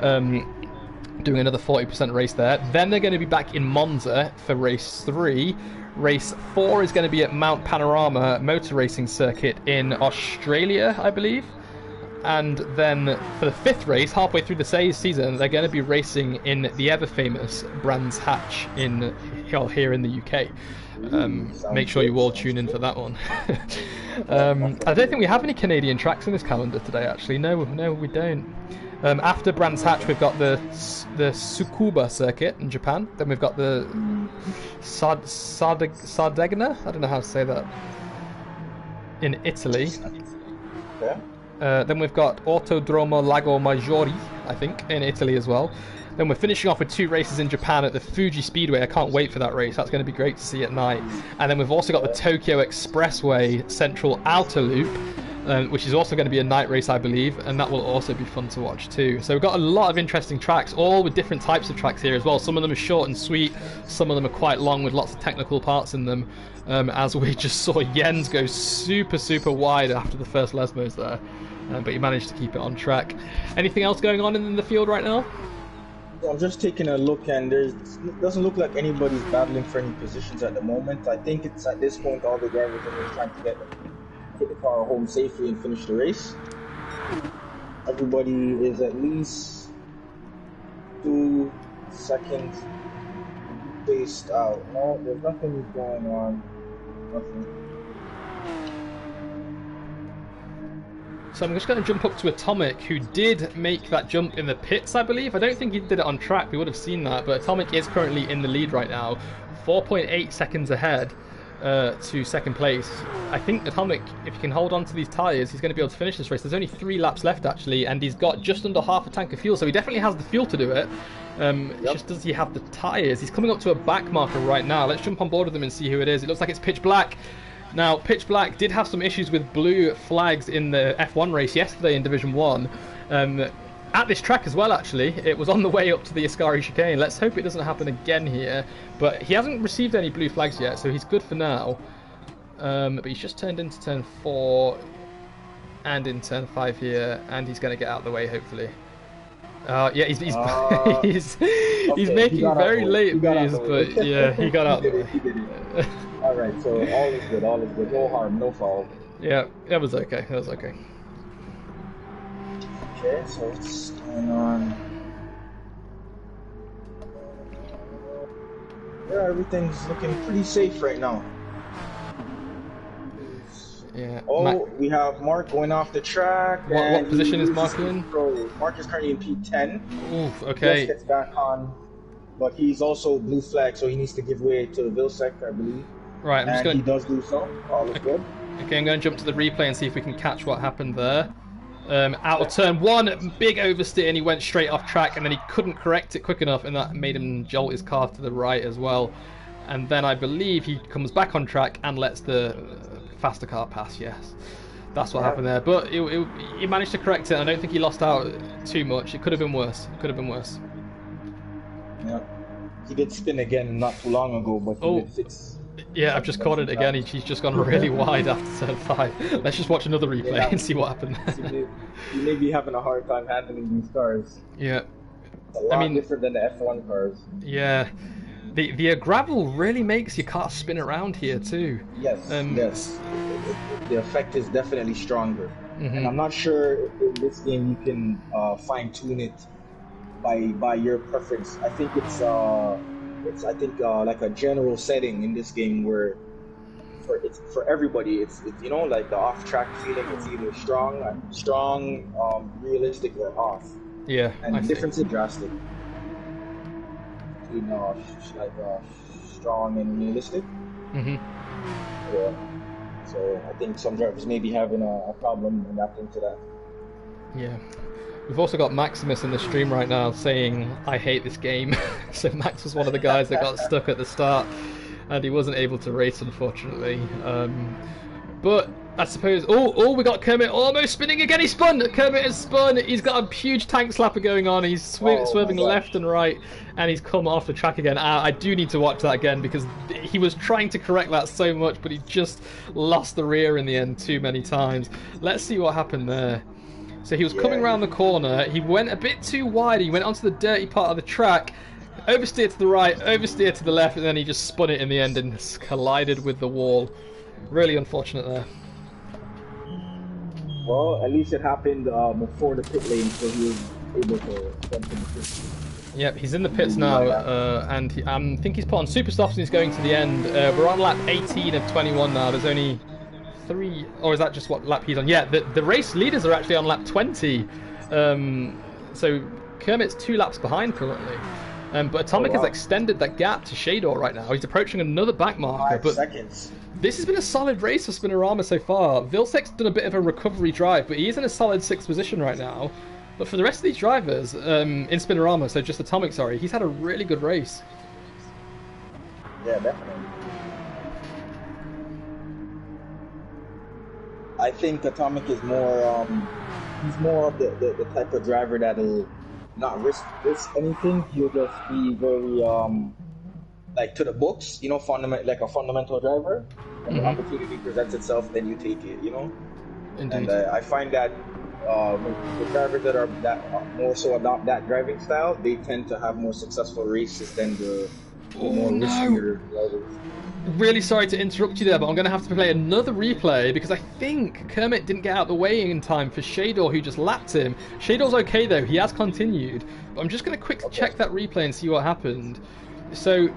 doing another 40% race there. Then they're going to be back in Monza for race 3. Race 4 is going to be at Mount Panorama Motor Racing Circuit in Australia, I believe. And then for the 5th race, halfway through the season, they're going to be racing in the ever-famous Brands Hatch here in the UK. Make sure you all tune in for that one. I don't think we have any Canadian tracks in this calendar today, actually. No, we don't. After Brands Hatch, we've got the Tsukuba circuit in Japan. Then we've got the Sardegna. I don't know how to say that. In Italy. Yeah. Then we've got Autodromo Lago Maggiore, I think, in Italy as well. Then we're finishing off with 2 races in Japan at the Fuji Speedway. I can't wait for that race. That's going to be great to see at night. And then we've also got the Tokyo Expressway Central Outer Loop, which is also going to be a night race, I believe, and that will also be fun to watch too. So we've got a lot of interesting tracks, all with different types of tracks here as well. Some of them are short and sweet, some of them are quite long with lots of technical parts in them, as we just saw Jens go super wide after the first Lesmos there, but he managed to keep it on track. Anything else going on in the field right now? I'm just taking a look, and it doesn't look like anybody's battling for any positions at the moment. I think it's at this point all the drivers are just trying to get the car home safely and finish the race. Everybody is at least 2 seconds spaced out. No, there's nothing going on. Nothing. So I'm just going to jump up to Atomic, who did make that jump in the pits, I believe. I don't think he did it on track, we would have seen that, but Atomic is currently in the lead right now, 4.8 seconds ahead to second place. I think Atomic, if he can hold on to these tyres, he's going to be able to finish this race. There's only 3 laps left actually, and he's got just under half a tank of fuel, so he definitely has the fuel to do it. Just does he have the tyres? He's coming up to a back marker right now. Let's jump on board with him and see who it is. It looks like it's Pitch Black. Now, Pitch Black did have some issues with blue flags in the F1 race yesterday in Division 1. At this track as well, actually. It was on the way up to the Ascari chicane. Let's hope it doesn't happen again here. But he hasn't received any blue flags yet, so he's good for now. But he's just turned into turn 4 and in turn 5 here, and he's going to get out of the way, hopefully. Yeah, he's making very late moves, but yeah, he got out of the way. Alright, so all is good, no harm, no foul. Yeah, that was okay, Okay, so what's going on? Yeah, everything's looking pretty safe right now. Yeah. Oh, we have Mark going off the track. What position is Mark in? Mark is currently in P10. Oof, okay. Just gets back on, but he's also blue flag, so he needs to give way to Vilsec, I believe. Right, he does do so. All is good. Okay, I'm going to jump to the replay and see if we can catch what happened there. Out of turn 1, big oversteer, and he went straight off track, and then he couldn't correct it quick enough, and that made him jolt his car to the right as well. And then I believe he comes back on track and lets the faster car pass. Yes, that's what happened there. But he managed to correct it. I don't think he lost out too much. It could have been worse. Yeah, he did spin again not too long ago, but he did fix. Yeah, I've just caught it again. He's just gone really wide after turn 5. Let's just watch another replay and see what happened. You may be having a hard time handling these cars. Yeah, it's a lot different than the F1 cars. Yeah. The gravel really makes your car spin around here too. Yes, yes. The effect is definitely stronger. Mm-hmm. And I'm not sure if in this game you can fine-tune it by your preference. I think it's it's I think like a general setting in this game where for everybody it's you know, like the off track feeling, it's either strong, realistic or off. Yeah, And I the see. difference is drastic between strong and realistic. Yeah. So I think some drivers may be having a problem adapting to that. Yeah. We've also got Maximus in the stream right now saying, I hate this game. So Max was one of the guys that got stuck at the start and he wasn't able to race, unfortunately. But I suppose... Oh, we got Kermit almost spinning again. He spun! Kermit has spun! He's got a huge tank slapper going on. He's swerving left and right, and he's come off the track again. I do need to watch that again because he was trying to correct that so much, but he just lost the rear in the end too many times. Let's see what happened there. So he was coming around the corner. He went a bit too wide. He went onto the dirty part of the track, oversteered to the right, oversteered to the left, and then he just spun it in the end and collided with the wall. Really unfortunate there. Well, at least it happened before the pit lane, so he was able to jump in the pit. Yep, he's in the pits now, and I think he's put on super softs and he's going to the end. We're on lap 18 of 21 now. There's only 3, or is that just what lap he's on? Yeah, the race leaders are actually on lap 20. So Kermit's 2 laps behind currently. But Atomic has extended that gap to Shador right now. He's approaching another back marker. 5 seconds. This has been a solid race for Spinorama so far. Vilsek's done a bit of a recovery drive, but he is in a solid 6th position right now. But for the rest of these drivers in Spinorama, so just Atomic, sorry, he's had a really good race. Yeah, definitely. I think Atomic is more, he's more of the type of driver that'll not risk anything. He'll just be very, like to the books, you know, like a fundamental driver. When the opportunity presents itself, then you take it, you know? Indeed. And I find that the drivers that more so adopt that driving style, they tend to have more successful races than the more riskier drivers. Really sorry to interrupt you there, but I'm going to have to play another replay because I think Kermit didn't get out the way in time for Shador, who just lapped him. Shador's okay though, he has continued. But I'm just going to quickly check that replay and see what happened. So,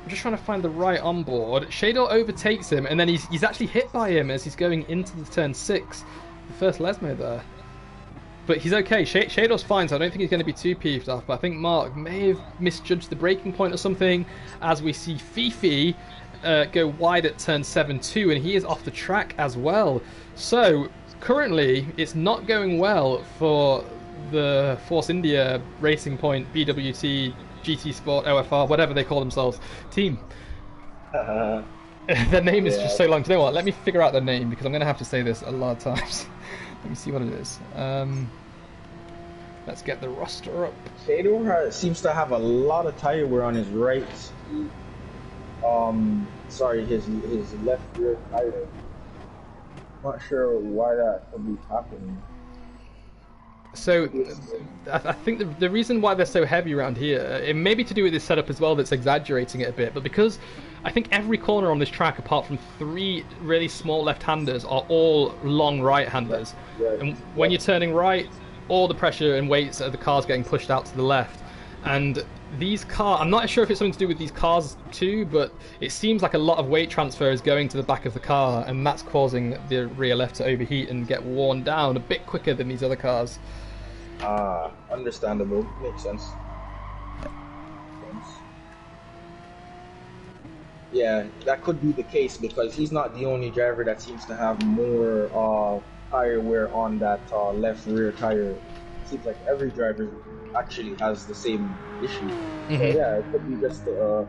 I'm just trying to find the right onboard. Shador overtakes him, and then he's actually hit by him as he's going into the turn 6. The first Lesmo there. But he's okay. Shador's fine, so I don't think he's going to be too peeved off. But I think Mark may have misjudged the braking point or something, as we see Fifi go wide at turn 7-2, and he is off the track as well. So, currently, it's not going well for the Force India Racing Point, BWT, GT Sport, OFR, whatever they call themselves, team. Their name is just so long. Do you know what? Let me figure out their name, because I'm going to have to say this a lot of times. Let me see what it is. Let's get the roster up. Shador seems to have a lot of tire wear on his right. Sorry, his left rear tire. Not sure why that could be happening. So, I think the reason why they're so heavy around here, it may be to do with this setup as well that's exaggerating it a bit, but because I think every corner on this track, apart from 3 really small left-handers, are all long right-handers. And when you're turning right, all the pressure and weights of the car's getting pushed out to the left. And these cars, I'm not sure if it's something to do with these cars too, but it seems like a lot of weight transfer is going to the back of the car, and that's causing the rear left to overheat and get worn down a bit quicker than these other cars. Understandable. Makes sense. Yeah, that could be the case because he's not the only driver that seems to have more tire wear on that left rear tire. It seems like every driver actually has the same issue. So yeah, it could be just a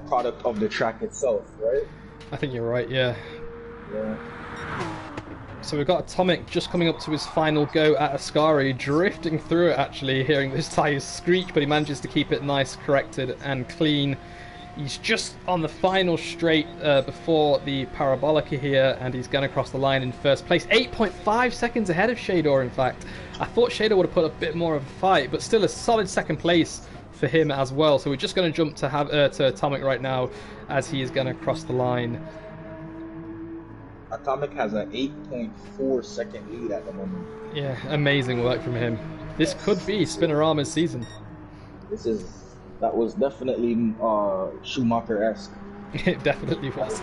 product of the track itself, right? I think you're right, yeah. Yeah. So we've got Atomic just coming up to his final go at Ascari, drifting through it actually, hearing his tyres screech, but he manages to keep it nice, corrected and clean. He's just on the final straight before the Parabolica here, and he's going to cross the line in first place. 8.5 seconds ahead of Shador, in fact. I thought Shador would have put a bit more of a fight, but still a solid second place for him as well. So we're just going to jump to Atomic right now as he is going to cross the line. Atomic has an 8.4 second lead at the moment. Yeah, amazing work from him. This could be Spinorama's season. That was definitely Schumacher-esque. It definitely was.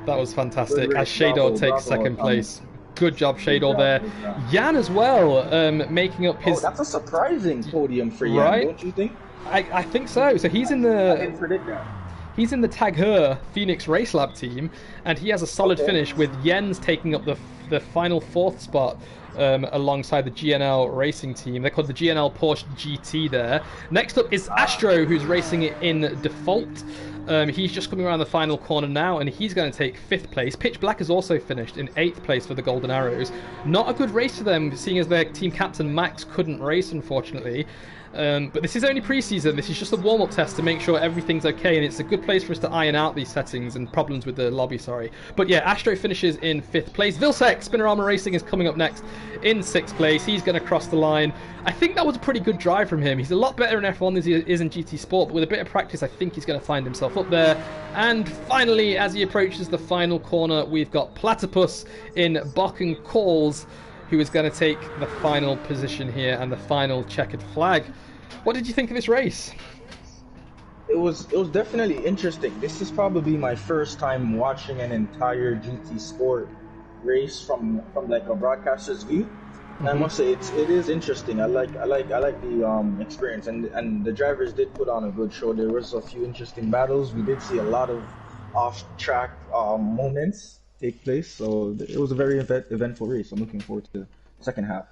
That was fantastic. Good As race. Shador takes Bravo, second place. Good job, Good Shador job, there. good job. Jan as well, making up his... Oh, that's a surprising podium for Jan, right? don't you think? I think so. So he's in I the... didn't predict that. He's in the Tag Heuer Phoenix Race Lab team, and he has a solid finish with Jens taking up the final fourth spot alongside the GNL racing team. They're called the GNL Porsche GT there. Next up is Astro, who's racing it in default. He's just coming around the final corner now, and he's going to take 5th place. Pitch Black has also finished in 8th place for the Golden Arrows. Not a good race for them, seeing as their team captain Max couldn't race, unfortunately. But this is only pre-season. This is just a warm-up test to make sure everything's okay, and it's a good place for us to iron out these settings and problems with the lobby, But yeah, Astro finishes in 5th place. Vilsek, Spinnerama Racing, is coming up next in 6th place. He's going to cross the line. I think that was a pretty good drive from him. He's a lot better in F1 than he is in GT Sport, but with a bit of practice, I think he's going to find himself up there. And finally, as he approaches the final corner, we've got Platypus in Bach and Calls, who is going to take the final position here and the final checkered flag. What did you think of this race? It was definitely interesting. This is probably my first time watching an entire GT Sport race from like a broadcaster's view. And I must say it is interesting. I like the experience, and the drivers did put on a good show. There was a few interesting battles. We did see a lot of off-track moments take place, so it was a very eventful race. I'm looking forward to the second half.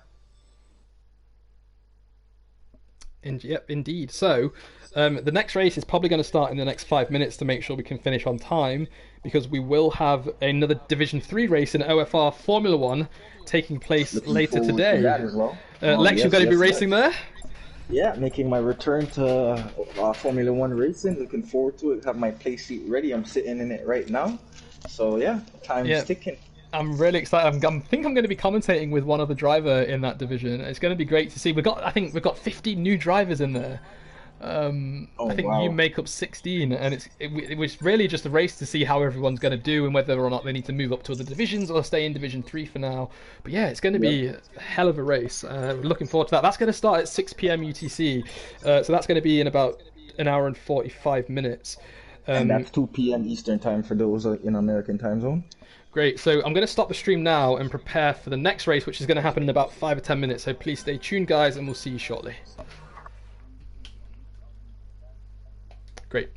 Yep, indeed. So the next race is probably going to start in the next 5 minutes to make sure we can finish on time, because we will have another Division 3 race in OFR Formula 1 taking place later today. That as well. Lex, you're going to be racing there? Yeah, making my return to Formula 1 racing. Looking forward to it. Have my play seat ready. I'm sitting in it right now. So yeah, time's ticking. I'm really excited. I think I'm going to be commentating with one other driver in that division. It's going to be great to see. I think we've got 15 new drivers in there. I think you make up 16, and it was really just a race to see how everyone's going to do and whether or not they need to move up to other divisions or stay in Division 3 for now. But yeah, it's going to be a hell of a race. We're looking forward to that. That's going to start at 6 p.m. UTC, so that's going to be in about an hour and 45 minutes. And that's 2 p.m. Eastern time for those in American time zone. Great, so I'm going to stop the stream now and prepare for the next race, which is going to happen in about 5 or 10 minutes. So please stay tuned, guys, and we'll see you shortly. Great.